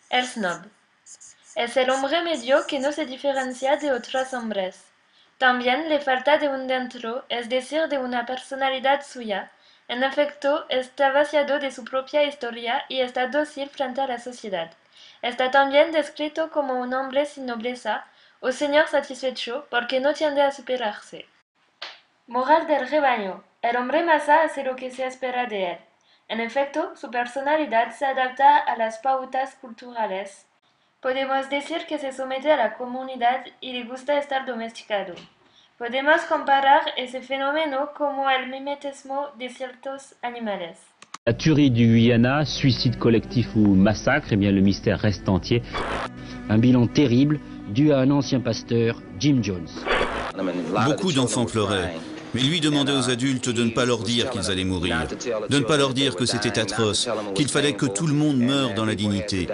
El snob. Es el hombre medio que no se diferencia de otros hombres. También le falta de un dentro, es decir, de una personalidad suya. En efecto, está vaciado de su propia historia y está dócil frente a la sociedad. Está también descrito como un hombre sin nobleza, o señor satisfecho, porque no tiende a superarse. Moral del rebaño. El hombre masa hace lo que se espera de él. En efecto, su personalidad se adapta a las pautas culturales. Podemos decir que se somete a la comunidad y le gusta estar domesticado. Podemos comparar ese fenómeno como el mimetismo de ciertos animales. La tuerie du Guyana, suicide collectif ou massacre, eh bien le mystère reste entier. Un bilan terrible dû à un ancien pasteur, Jim Jones. Beaucoup d'enfants pleuraient, mais lui demandait aux adultes de ne pas leur dire qu'ils allaient mourir, de ne pas leur dire que c'était atroce, qu'il fallait que tout le monde meure dans la dignité.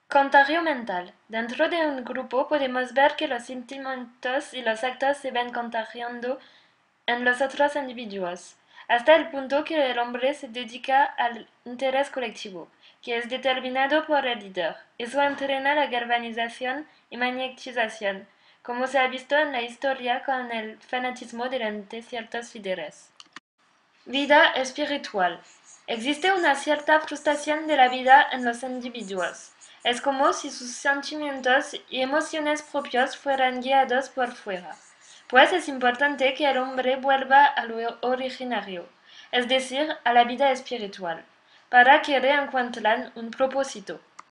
Contario mental. Dentro de un grupo podemos ver que los sentimientos y los actos se van contagiando en los otros individuos, hasta el punto que el hombre se dedica al interés colectivo, que es determinado por el líder. Eso entrena la galvanización y magnetización, como se ha visto en la historia con el fanatismo delante ciertos líderes. Vida espiritual. Existe una cierta frustración de la vida en los individuos. Es como si sus sentimientos y emociones propios fueran guiados por fuera. Pues es importante que el hombre vuelva a lo originario, es decir, a la vida espiritual, para que reencuentren un propósito.